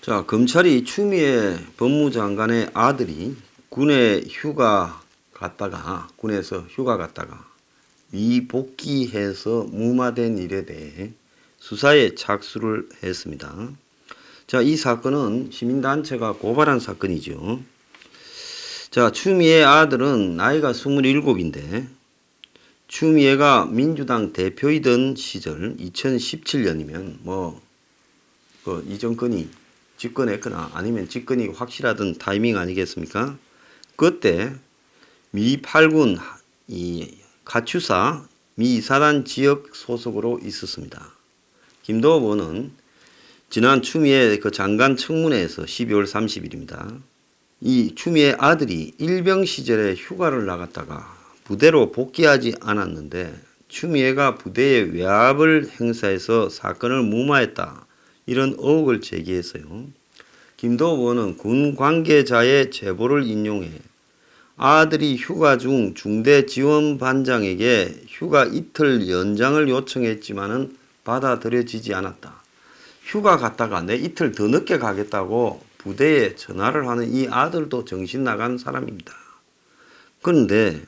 자, 검찰이 추미애 법무장관의 아들이 군에서 휴가 갔다가 미복귀해서 무마된 일에 대해 수사에 착수를 했습니다. 자, 이 사건은 시민단체가 고발한 사건이죠. 자, 추미애 아들은 나이가 27인데 추미애가 민주당 대표이던 시절 2017년이면 이 정권이 집권했거나 아니면 집권이 확실하던 타이밍 아니겠습니까? 그때 미 8군 이 가추사 미 2사단 지역 소속으로 있었습니다. 김도읍 의원은 지난 추미애 장관 청문회에서 12월 30일입니다. 이 추미애 아들이 일병 시절에 휴가를 나갔다가 부대로 복귀하지 않았는데 추미애가 부대에 외압을 행사해서 사건을 무마했다. 이런 의혹을 제기했어요. 김도읍 의원은 군 관계자의 제보를 인용해 아들이 휴가 중 중대 지원반장에게 휴가 이틀 연장을 요청했지만은 받아들여지지 않았다. 휴가 갔다가 내 이틀 더 늦게 가겠다고 부대에 전화를 하는 이 아들도 정신 나간 사람입니다. 그런데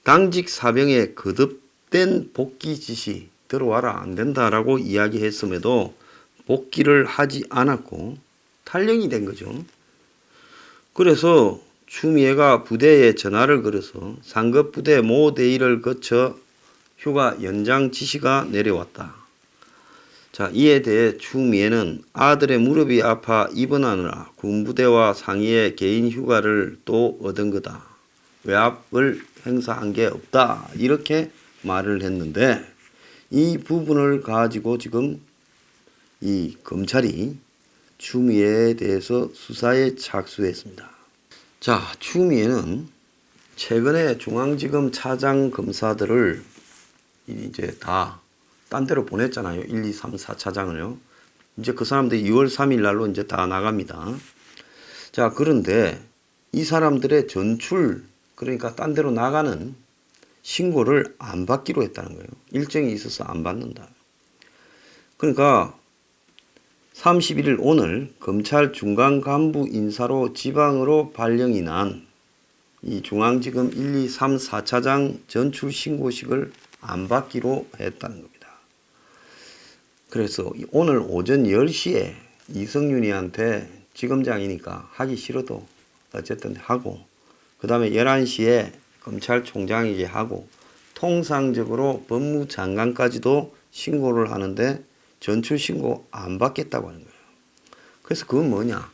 당직 사병의 거듭된 복귀 지시 들어와라 안 된다라고 이야기했음에도 복귀를 하지 않았고 탈영이 된 거죠. 그래서 추미애가 부대에 전화를 걸어서 상급 부대 모 대의를 거쳐 휴가 연장 지시가 내려왔다. 자, 이에 대해 추미애는 아들의 무릎이 아파 입원하느라 군부대와 상의해 개인 휴가를 또 얻은 거다. 외압을 행사한 게 없다. 이렇게 말을 했는데 이 부분을 가지고 지금 이 검찰이 추미애에 대해서 수사에 착수했습니다. 자, 추미애는 최근에 중앙지검 차장 검사들을 이제 다 딴 데로 보냈잖아요. 1, 2, 3, 4차장을요. 이제 그 사람들이 2월 3일 날로 이제 다 나갑니다. 자, 그런데 이 사람들의 전출, 그러니까 딴 데로 나가는 신고를 안 받기로 했다는 거예요. 일정이 있어서 안 받는다. 그러니까 31일 오늘 검찰 중간 간부 인사로 지방으로 발령이 난 이 중앙지검 1, 2, 3, 4차장 전출 신고식을 안 받기로 했다는 겁니다. 그래서 오늘 오전 10시에 이성윤이한테 지검장이니까 하기 싫어도 어쨌든 하고 그 다음에 11시에 검찰총장에게 하고 통상적으로 법무장관까지도 신고를 하는데 전출 신고 안 받겠다고 하는 거예요. 그래서 그건 뭐냐?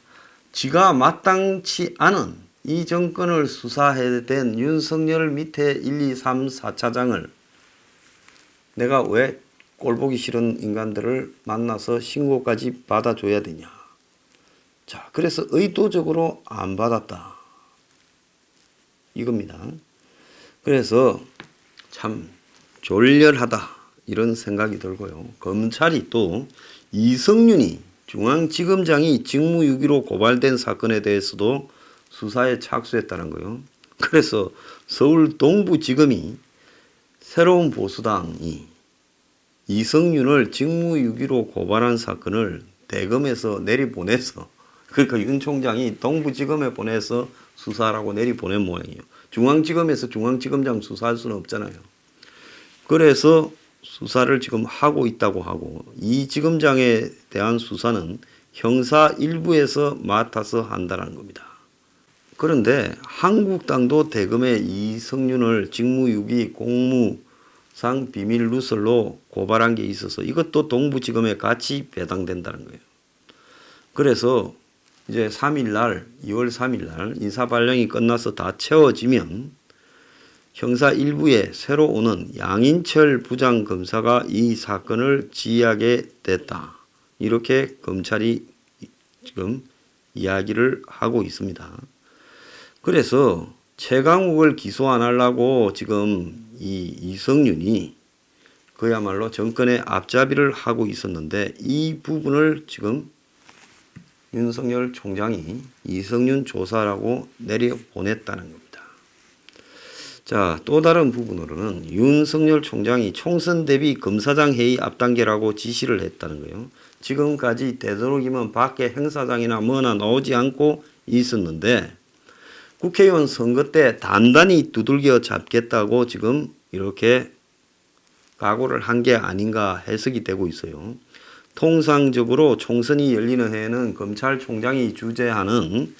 지가 마땅치 않은 이 정권을 수사해야 된 윤석열 밑에 1, 2, 3, 4차장을 내가 왜 꼴보기 싫은 인간들을 만나서 신고까지 받아줘야 되냐. 자, 그래서 의도적으로 안 받았다. 이겁니다. 그래서 참 졸렬하다. 이런 생각이 들고요. 검찰이 또 이성윤이 중앙지검장이 직무유기로 고발된 사건에 대해서도 수사에 착수했다는 거예요. 그래서 서울 동부지검이 새로운 보수당이 이성윤을 직무유기로 고발한 사건을 대검에서 내리보내서 그러니까 윤 총장이 동부지검에 보내서 수사라고 내리보낸 모양이에요. 중앙지검에서 중앙지검장 수사할 수는 없잖아요. 그래서 수사를 지금 하고 있다고 하고 이 지검장에 대한 수사는 형사 일부에서 맡아서 한다는 겁니다. 그런데 한국당도 대검에 이성윤을 직무유기 공무상 비밀 누설로 고발한 게 있어서 이것도 동부지검에 같이 배당된다는 거예요. 그래서 이제 2월 3일 날 인사발령이 끝나서 다 채워지면 형사 1부에 새로 오는 양인철 부장검사가 이 사건을 지휘하게 됐다. 이렇게 검찰이 지금 이야기를 하고 있습니다. 그래서 최강욱을 기소 안 하려고 지금 이 이성윤이 그야말로 정권의 앞잡이를 하고 있었는데 이 부분을 지금 윤석열 총장이 이성윤 조사라고 내려보냈다는 겁니다. 자, 또 다른 부분으로는 윤석열 총장이 총선 대비 검사장 회의 앞당겨라고 지시를 했다는 거예요. 지금까지 되도록이면 밖에 행사장이나 뭐나 나오지 않고 있었는데 국회의원 선거 때 단단히 두들겨 잡겠다고 지금 이렇게 각오를 한 게 아닌가 해석이 되고 있어요. 통상적으로 총선이 열리는 해에는 검찰총장이 주재하는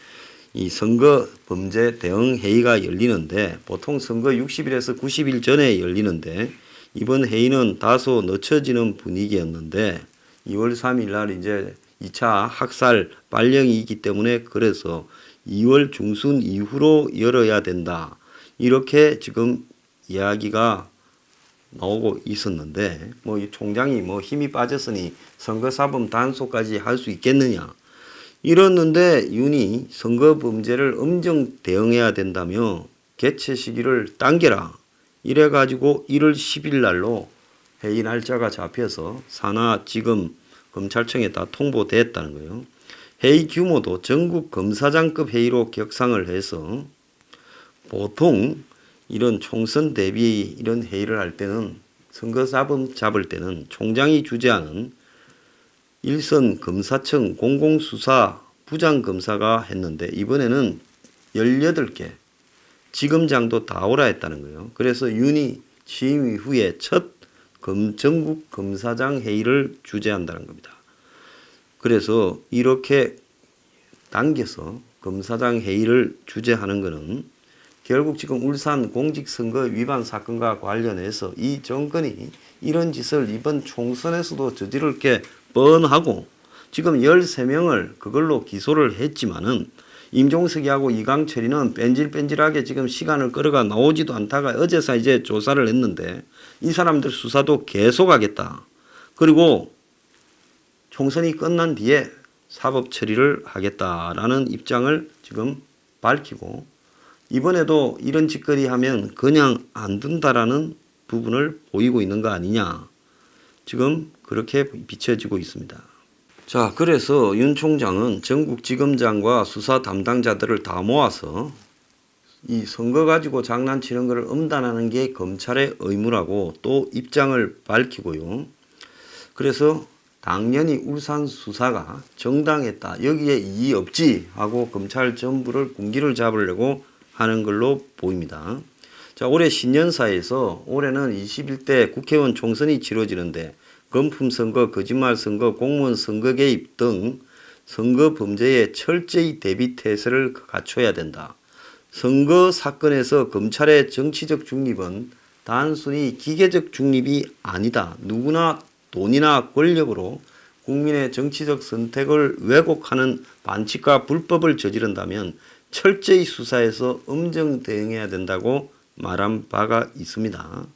이 선거 범죄 대응 회의가 열리는데 보통 선거 60일에서 90일 전에 열리는데 이번 회의는 다소 늦춰지는 분위기였는데 2월 3일 날 이제 2차 학살 발령이 기 때문에 그래서 2월 중순 이후로 열어야 된다. 이렇게 지금 이야기가 나오고 있었는데 뭐 이 총장이 뭐 힘이 빠졌으니 선거사범 단속까지 할 수 있겠느냐 이랬는데 윤이 선거 범죄를 엄정 대응해야 된다며 개최 시기를 당겨라 이래가지고 1월 10일 날로 회의 날짜가 잡혀서 산하지검 검찰청에 다 통보됐다는 거예요. 회의 규모도 전국 검사장급 회의로 격상을 해서 보통 이런 총선 대비 이런 회의를 할 때는 선거사범 잡을 때는 총장이 주재하는 일선 검사청 공공수사 부장검사가 했는데 이번에는 18개 지검장도 다 오라 했다는 거예요. 그래서 윤이 취임 이후에 첫 전국 검사장 회의를 주재한다는 겁니다. 그래서 이렇게 당겨서 검사장 회의를 주재하는 것은 결국 지금 울산 공직선거 위반 사건과 관련해서 이 정권이 이런 짓을 이번 총선에서도 저지를 게 뻔하고 지금 13명을 그걸로 기소를 했지만은 임종석이하고 이강철이는 뺀질뺀질하게 지금 시간을 끌어가 나오지도 않다가 어제서 이제 조사를 했는데 이 사람들 수사도 계속하겠다. 그리고 총선이 끝난 뒤에 사법 처리를 하겠다라는 입장을 지금 밝히고 이번에도 이런 짓거리 하면 그냥 안 둔다라는 부분을 보이고 있는 거 아니냐. 지금 그렇게 비춰지고 있습니다. 자, 그래서 윤 총장은 전국지검장과 수사 담당자들을 다 모아서 이 선거 가지고 장난치는 것을 엄단하는 게 검찰의 의무라고 또 입장을 밝히고요. 그래서 당연히 울산 수사가 정당했다. 여기에 이의 없지 하고 검찰 전부를 군기를 잡으려고 하는 걸로 보입니다. 자, 올해 신년사에서 올해는 21대 국회의원 총선이 치러지는데 금품 선거, 거짓말 선거, 공무원 선거 개입 등 선거 범죄에 철저히 대비 태세를 갖춰야 된다. 선거 사건에서 검찰의 정치적 중립은 단순히 기계적 중립이 아니다. 누구나 돈이나 권력으로 국민의 정치적 선택을 왜곡하는 반칙과 불법을 저지른다면 철저히 수사해서 엄정 대응해야 된다고 말한 바가 있습니다.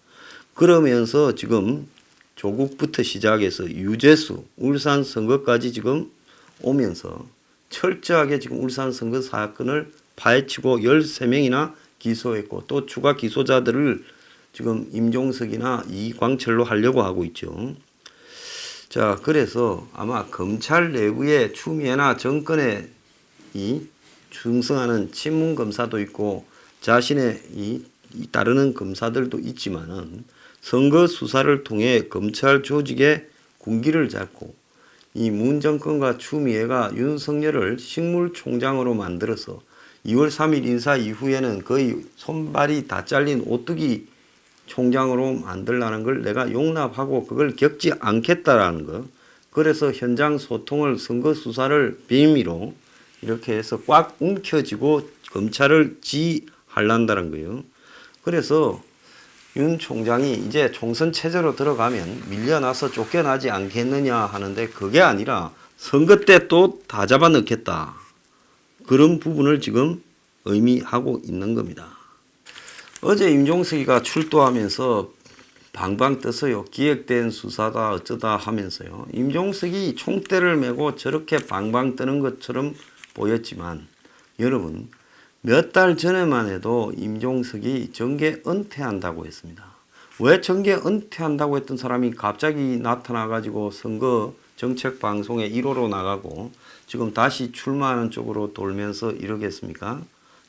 그러면서 지금 조국부터 시작해서 유재수, 울산 선거까지 지금 오면서 철저하게 지금 울산 선거 사건을 파헤치고 13명이나 기소했고 또 추가 기소자들을 지금 임종석이나 이광철로 하려고 하고 있죠. 자, 그래서 아마 검찰 내부에 추미애나 정권에 이 충성하는 친문검사도 있고 자신의 이 따르는 검사들도 있지만은 선거 수사를 통해 검찰 조직의 군기를 잡고 이 문 정권과 추미애가 윤석열을 식물총장으로 만들어서 2월 3일 인사 이후에는 거의 손발이 다 잘린 오뚜기 총장으로 만들라는 걸 내가 용납하고 그걸 겪지 않겠다라는 거. 그래서 현장 소통을 선거 수사를 빌미로 이렇게 해서 꽉 움켜쥐고 검찰을 지휘하려는 거예요. 그래서 윤 총장이 이제 총선 체제로 들어가면 밀려나서 쫓겨나지 않겠느냐 하는데 그게 아니라 선거 때 또 다 잡아넣겠다. 그런 부분을 지금 의미하고 있는 겁니다. 어제 임종석이가 출두하면서 방방 떴어요. 기획된 수사다 어쩌다 하면서요. 임종석이 총대를 메고 저렇게 방방 뜨는 것처럼 보였지만 여러분 몇 달 전에만 해도 임종석이 정계 은퇴한다고 했습니다. 왜 정계 은퇴한다고 했던 사람이 갑자기 나타나가지고 선거 정책 방송에 1호로 나가고 지금 다시 출마하는 쪽으로 돌면서 이러겠습니까?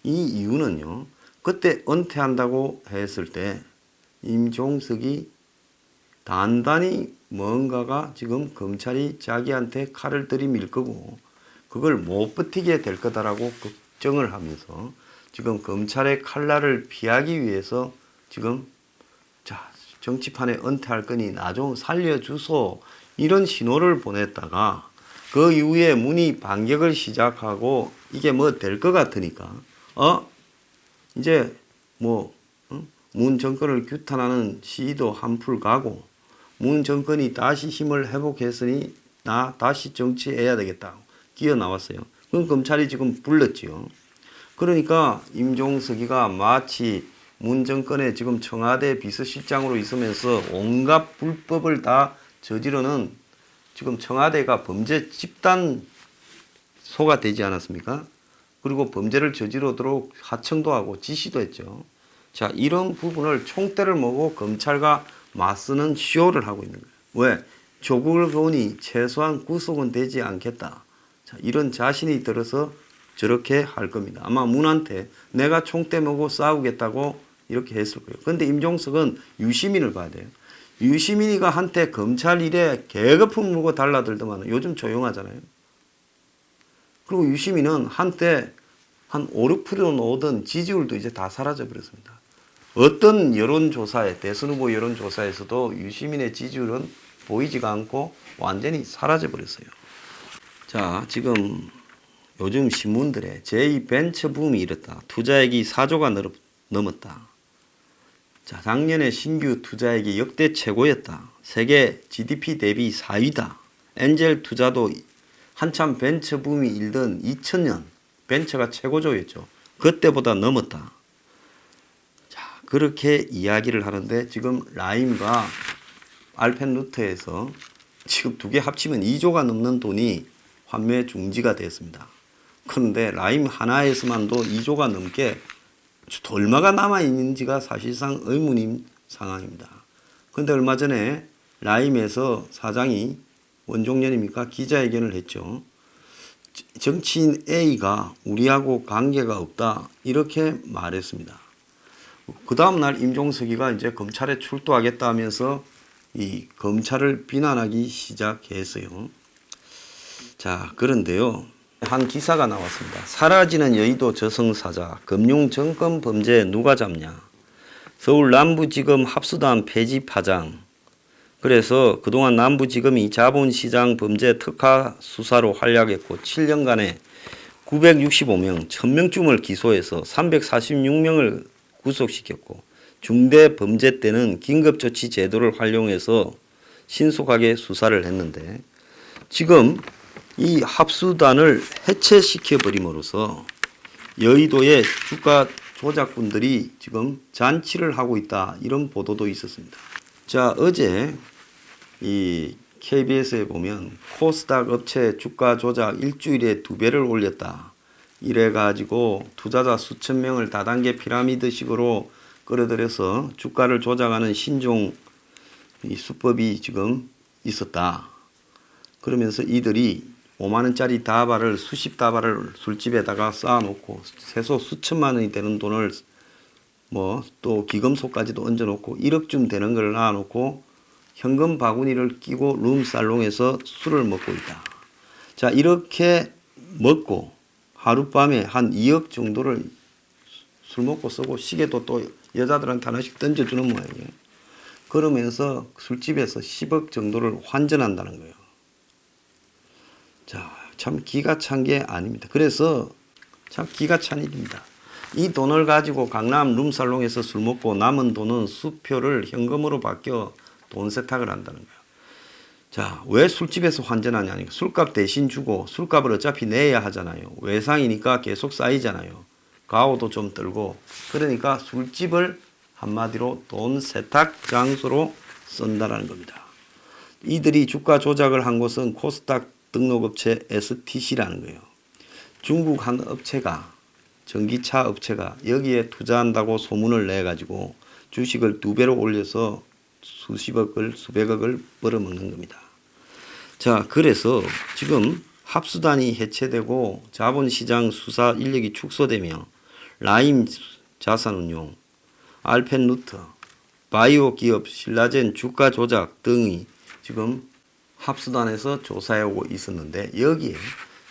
이 이유는요. 그때 은퇴한다고 했을 때 임종석이 단단히 뭔가가 지금 검찰이 자기한테 칼을 들이밀 거고 그걸 못 버티게 될 거다라고 걱정을 하면서 지금 검찰의 칼날을 피하기 위해서 지금 자 정치판에 은퇴할 거니 나 좀 살려주소 이런 신호를 보냈다가 그 이후에 문이 반격을 시작하고 이게 뭐 될 것 같으니까 이제 뭐 문 정권을 규탄하는 시위도 한풀 가고 문 정권이 다시 힘을 회복했으니 나 다시 정치해야 되겠다 기어 나왔어요. 그럼 검찰이 지금 불렀지요. 그러니까 임종석이가 마치 문 정권에 지금 청와대 비서실장으로 있으면서 온갖 불법을 다 저지르는 지금 청와대가 범죄 집단 소가 되지 않았습니까? 그리고 범죄를 저지르도록 하청도 하고 지시도 했죠. 자, 이런 부분을 총대를 모고 검찰과 맞서는 쇼를 하고 있는 거예요. 왜? 조국을 보니 최소한 구속은 되지 않겠다. 자, 이런 자신이 들어서 저렇게 할 겁니다. 아마 문한테 내가 총대 모고 싸우겠다고 이렇게 했을 거예요. 그런데 임종석은 유시민을 봐야 돼요. 유시민이가 한때 검찰 일에 개거품 물고 달라들더만 요즘 조용하잖아요. 그리고 유시민은 한때 한 5, 6% 나오던 지지율도 이제 다 사라져 버렸습니다. 어떤 여론조사에 대선 후보 여론조사에서도 유시민의 지지율은 보이지가 않고 완전히 사라져 버렸어요. 자, 지금 요즘 신문들에 제2벤처 붐이 일었다. 투자액이 4조가 넘었다. 자, 작년에 신규 투자액이 역대 최고였다. 세계 GDP 대비 4위다. 엔젤 투자도 한참 벤처 붐이 일던 2000년 벤처가 최고조였죠. 그때보다 넘었다. 자, 그렇게 이야기를 하는데 지금 라임과 알펜루트에서 지금 두 개 합치면 2조가 넘는 돈이 환매 중지가 됐습니다. 그런데 라임 하나에서만도 2조가 넘게 얼마가 남아있는지가 사실상 의문인 상황입니다. 그런데 얼마 전에 라임에서 사장이 원종련입니까? 기자회견을 했죠. 정치인 A가 우리하고 관계가 없다 이렇게 말했습니다. 그 다음날 임종석이가 이제 검찰에 출두하겠다 하면서 이 검찰을 비난하기 시작했어요. 자, 그런데요. 한 기사가 나왔습니다. 사라지는 여의도 저승사자, 금융정권 범죄 누가 잡냐. 서울 남부지검 합수단 폐지 파장. 그래서 그동안 남부지검이 자본시장 범죄 특화 수사로 활약했고 7년간에 965명, 1000명쯤을 기소해서 346명을 구속시켰고 중대범죄 때는 긴급조치 제도를 활용해서 신속하게 수사를 했는데 지금 이 합수단을 해체시켜버림으로써 여의도의 주가 조작꾼들이 지금 잔치를 하고 있다 이런 보도도 있었습니다. 자, 어제 이 KBS에 보면 코스닥 업체 주가 조작 일주일에 2배를 올렸다. 이래가지고 투자자 수천 명을 다단계 피라미드식으로 끌어들여서 주가를 조작하는 신종 이 수법이 지금 있었다. 그러면서 이들이 5만원짜리 다발을 수십 다발을 술집에다가 쌓아놓고 최소 수천만 원이 되는 돈을 뭐 또 기금속까지도 얹어놓고 1억쯤 되는 걸 놔놓고 현금 바구니를 끼고 룸살롱에서 술을 먹고 있다. 자, 이렇게 먹고 하룻밤에 한 2억 정도를 술 먹고 쓰고 시계도 또 여자들한테 하나씩 던져주는 모양이에요. 그러면서 술집에서 10억 정도를 환전한다는 거예요. 자, 참 기가 찬 게 아닙니다. 그래서 참 기가 찬 일입니다. 이 돈을 가지고 강남 룸살롱에서 술 먹고 남은 돈은 수표를 현금으로 바뀌어 돈 세탁을 한다는 거예요. 자, 왜 술집에서 환전하냐니까 술값 대신 주고 술값을 어차피 내야 하잖아요. 외상이니까 계속 쌓이잖아요. 가오도 좀 떨고 그러니까 술집을 한마디로 돈 세탁 장소로 쓴다는 겁니다. 이들이 주가 조작을 한 곳은 코스닥 등록업체 STC라는 거예요. 중국 한 업체가 전기차 업체가 여기에 투자한다고 소문을 내가지고 주식을 2배로 올려서 수십억을 수백억을 벌어먹는 겁니다. 자, 그래서 지금 합수단이 해체되고 자본시장 수사 인력이 축소되며 라임 자산운용, 알펜루터, 바이오 기업 신라젠 주가 조작 등이 지금 합수단에서 조사하고 있었는데, 여기에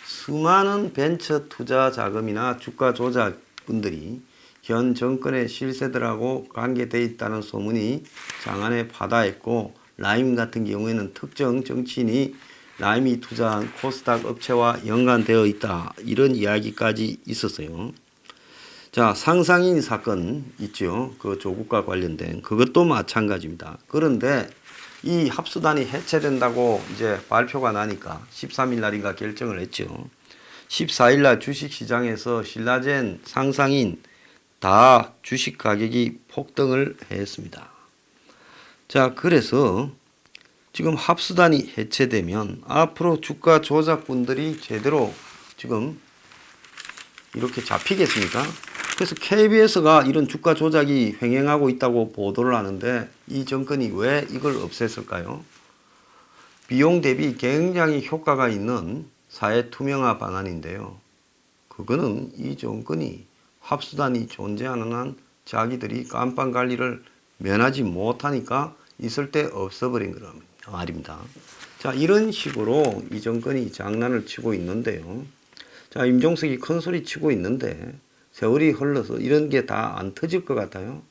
수많은 벤처 투자 자금이나 주가 조작분들이 현 정권의 실세들하고 관계되어 있다는 소문이 장안에 파다했고, 라임 같은 경우에는 특정 정치인이 라임이 투자한 코스닥 업체와 연관되어 있다, 이런 이야기까지 있었어요. 자, 상상인 사건 있죠. 그 조국과 관련된 그것도 마찬가지입니다. 그런데 이 합수단이 해체된다고 이제 발표가 나니까 13일 날인가 결정을 했죠. 14일 날 주식시장에서 신라젠, 상상인 다 주식 가격이 폭등을 했습니다. 자, 그래서 지금 합수단이 해체되면 앞으로 주가 조작분들이 제대로 지금 이렇게 잡히겠습니까? 그래서 KBS가 이런 주가 조작이 횡행하고 있다고 보도를 하는데, 이 정권이 왜 이걸 없앴을까요? 비용 대비 굉장히 효과가 있는 사회 투명화 방안인데요. 그거는 이 정권이 합수단이 존재하는 한 자기들이 깜빵 관리를 면하지 못하니까 있을 때 없어버린 거란 말입니다. 자, 이런 식으로 이 정권이 장난을 치고 있는데요. 자, 임종석이 큰 소리 치고 있는데 세월이 흘러서 이런 게 다 안 터질 것 같아요.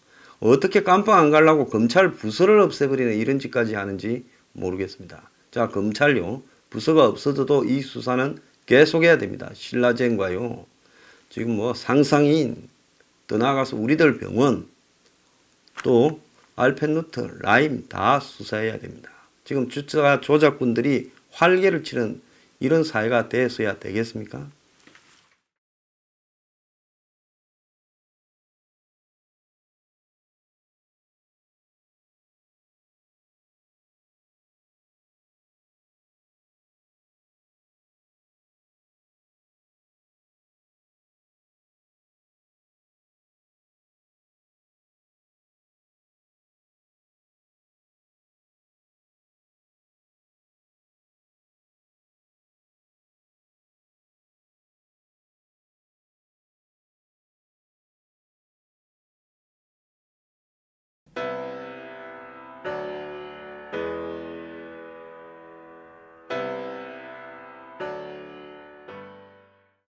어떻게 깜빵 안 가려고 검찰 부서를 없애버리는 이런 짓까지 하는지 모르겠습니다. 자, 검찰요, 부서가 없어져도 이 수사는 계속해야 됩니다. 신라젠과요, 지금 뭐 상상인, 떠나가서 우리들 병원, 또 알펜루터, 라임 다 수사해야 됩니다. 지금 주가 조작꾼들이 활개를 치는 이런 사회가 됐어야 되겠습니까?